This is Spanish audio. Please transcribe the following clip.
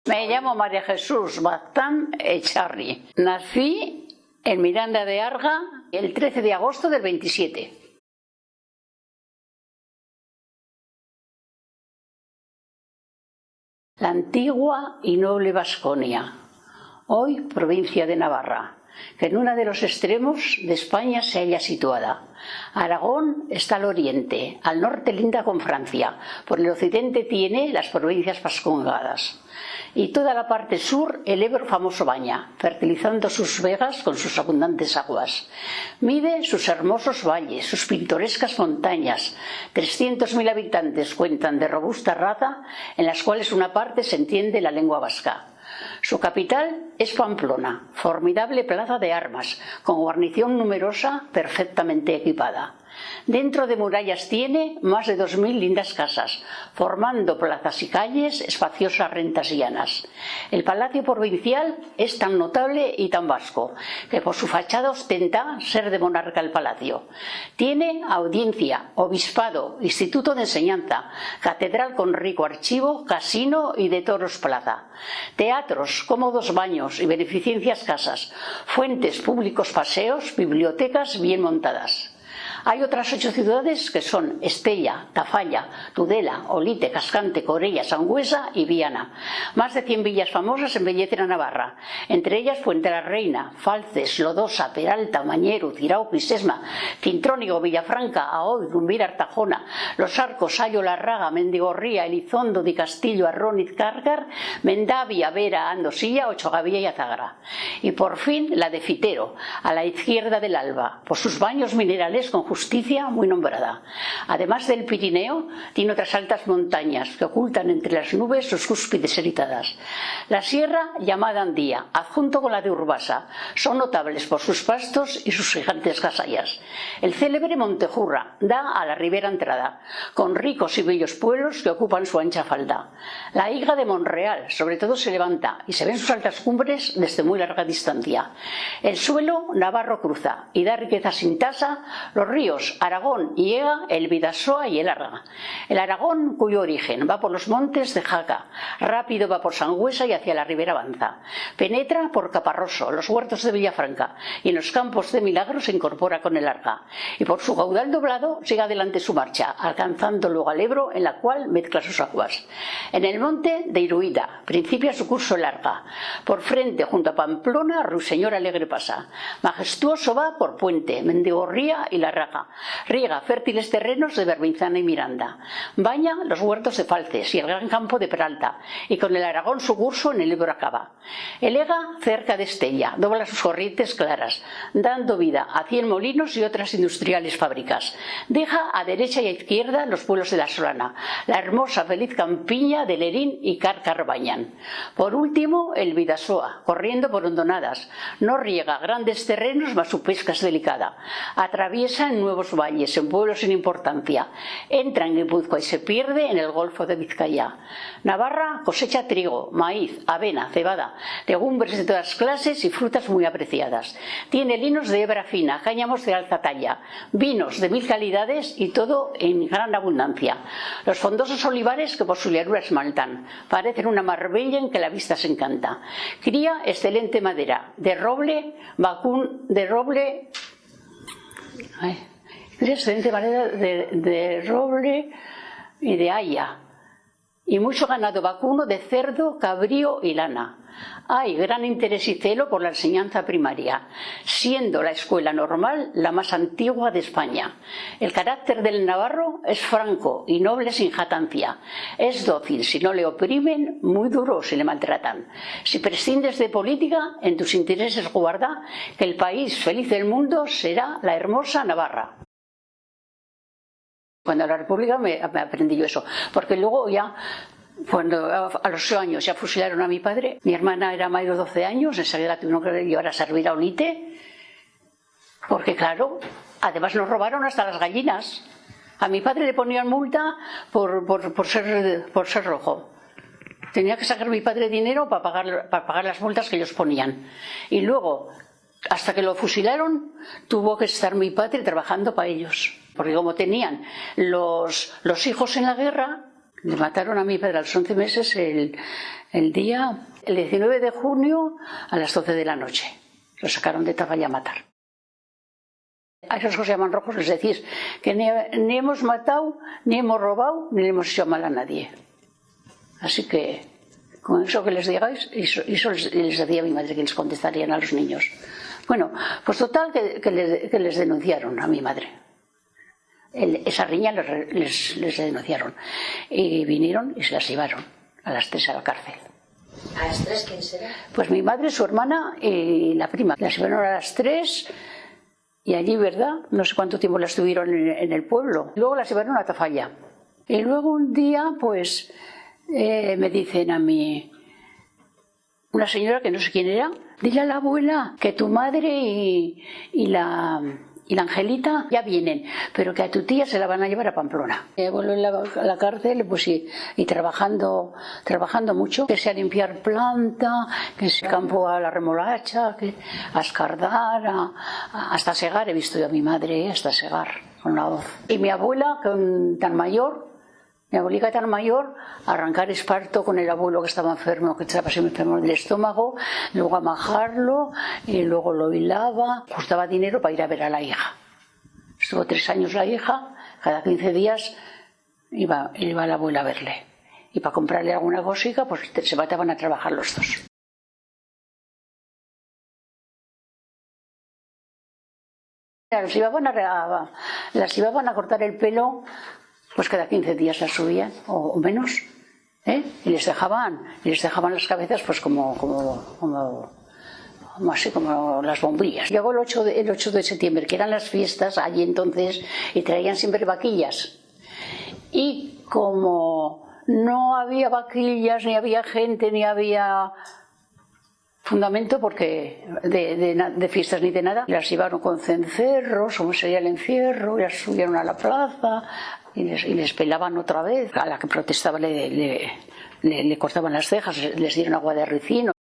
Me llamo María Jesús Baztán Echarri. Nací en Miranda de Arga el 13 de agosto del 27. La antigua y noble Vasconia, hoy provincia de Navarra, que en uno de los extremos de España se halla situada. Aragón está al oriente, al norte linda con Francia, por el occidente tiene las provincias vascongadas. Y toda la parte sur el Ebro famoso baña, fertilizando sus vegas con sus abundantes aguas. Mide sus hermosos valles, sus pintorescas montañas. 300.000 habitantes cuentan de robusta raza, en las cuales una parte se entiende la lengua vasca. Su capital es Pamplona, formidable plaza de armas, con guarnición numerosa, perfectamente equipada. Dentro de murallas tiene más de 2.000 lindas casas, formando plazas y calles, espaciosas rentas llanas. El palacio provincial es tan notable y tan vasco, que por su fachada ostenta ser de monarca el palacio. Tiene audiencia, obispado, instituto de enseñanza, catedral con rico archivo, casino y de toros plaza. Teatros, cómodos baños y beneficencias casas, fuentes, públicos paseos, bibliotecas bien montadas. Hay otras 8 ciudades que son Estella, Tafalla, Tudela, Olite, Cascante, Corella, Sangüesa y Viana. Más de 100 villas famosas embellecen a Navarra, entre ellas Puente la Reina, Falces, Lodosa, Peralta, Mañero, Cirauqui, Sesma, Cintrónigo, Villafranca, Aoiz, Rumbira, Artajona, Los Arcos, Ayo, Larraga, Mendigorría, Elizondo, Di Castillo, Arróniz, Cárgar, Mendavia, Vera, Andosilla, Ochogavía y Azagra. Y por fin la de Fitero, a la izquierda del Alba, por sus baños minerales con justicia muy nombrada. Además del Pirineo, tiene otras altas montañas que ocultan entre las nubes sus cúspides irritadas. La sierra, llamada Andía, adjunto con la de Urbasa, son notables por sus pastos y sus gigantes casallas. El célebre Montejurra da a la ribera entrada, con ricos y bellos pueblos que ocupan su ancha falda. La higa de Monreal, sobre todo, se levanta y se ven sus altas cumbres desde muy larga distancia. El suelo navarro cruza y da riqueza sin tasa los ríos Aragón y Ega, el Bidasoa y el Arga. El Aragón, cuyo origen va por los montes de Jaca, rápido va por Sangüesa y hacia la ribera avanza. Penetra por Caparroso, los huertos de Villafranca, y en los campos de Milagro se incorpora con el Arga. Y por su caudal doblado sigue adelante su marcha, alcanzando luego al Ebro, en la cual mezcla sus aguas. En el monte de Iruida principia su curso el Arga. Por frente, junto a Pamplona, Ruiseñor alegre pasa. Majestuoso va por Puente, Mendigorría y Larraga. Riega fértiles terrenos de Berbinzana y Miranda. Baña los huertos de Falces y el gran campo de Peralta, y con el Aragón su curso en el Ebro acaba. El Ega, cerca de Estella, dobla sus corrientes claras, dando vida a 100 molinos y otras industriales fábricas. Deja a derecha y a izquierda los pueblos de la Solana, la hermosa feliz campiña de Lerín y Cárcar bañan. Por último, el Bidasoa, corriendo por hondonadas. No riega grandes terrenos, mas su pesca es delicada. Atraviesa en nuevos valles, en pueblos sin importancia. Entra en Guipúzcoa y se pierde en el Golfo de Vizcaya. Navarra cosecha trigo, maíz, avena, cebada, legumbres de todas clases y frutas muy apreciadas. Tiene linos de hebra fina, cáñamos de alta talla, vinos de 1000 calidades y todo en gran abundancia. Los fondosos olivares que por su llanura esmaltan, parecen una marbella en que la vista se encanta. Cría excelente madera, de roble, excelente madera de roble y de haya, y mucho ganado vacuno de cerdo, cabrío y lana. Hay gran interés y celo por la enseñanza primaria, siendo la escuela normal la más antigua de España. El carácter del navarro es franco y noble sin jactancia. Es dócil si no le oprimen, muy duro si le maltratan. Si prescindes de política, en tus intereses guarda que el país feliz del mundo será la hermosa Navarra. Cuando la República me aprendí yo eso, porque luego ya, cuando a los 8 años ya fusilaron a mi padre, mi hermana era mayor de 12 años, enseguida la tuvieron que llevar a servir a Olite, porque claro, además nos robaron hasta las gallinas. A mi padre le ponían multa por ser rojo. Tenía que sacar mi padre dinero para pagar las multas que ellos ponían. Y luego, hasta que lo fusilaron, tuvo que estar mi padre trabajando para ellos. Porque como tenían los hijos en la guerra, Le mataron a mi padre a los 11 meses el 19 de junio a las 12 de la noche. Lo sacaron de Tafalla a matar. A esos que se llaman rojos les decís que ni hemos matado, ni hemos robado, ni le hemos hecho mal a nadie. Así que, con eso que les digáis, eso les decía a mi madre que les contestarían a los niños. Bueno, pues total que les denunciaron a mi madre. Esa riña les denunciaron. Y vinieron y se las llevaron a las 3 a la cárcel. ¿A las 3 quién será? Pues mi madre, su hermana y la prima. Las llevaron a las 3 y allí, ¿verdad? No sé cuánto tiempo las tuvieron en el pueblo. Luego las llevaron a Tafalla. Y luego un día, pues, me dicen a mí, una señora que no sé quién era, dile a la abuela que tu madre y la Angelita ya vienen, pero que a tu tía se la van a llevar a Pamplona. Mi abuelo en la cárcel, pues y trabajando mucho, que sea limpiar planta, que sea campo a la remolacha, que a escardar, hasta segar. He visto yo a mi madre hasta segar con la hoz. Y mi abuela, tan mayor, mi abuelita tan mayor, arrancar esparto con el abuelo que estaba enfermo, que estaba siempre enfermo del estómago, luego amajarlo, y luego lo hilaba, costaba dinero para ir a ver a la hija. Estuvo 3 años la hija, cada 15 días iba la abuela a verle. Y para comprarle alguna cosica, pues se mataban a trabajar los dos. Las iban a cortar el pelo, pues cada 15 días las subían, o menos, y les dejaban las cabezas pues como así como las bombillas. Llegó el 8 de septiembre, que eran las fiestas allí entonces, y traían siempre vaquillas. Y como no había vaquillas, ni había gente, ni había fundamento porque de fiestas ni de nada, las llevaron con cencerros, como sería el encierro, y las subieron a la plaza y les pelaban otra vez. A la que protestaba le cortaban las cejas, les dieron agua de ricino.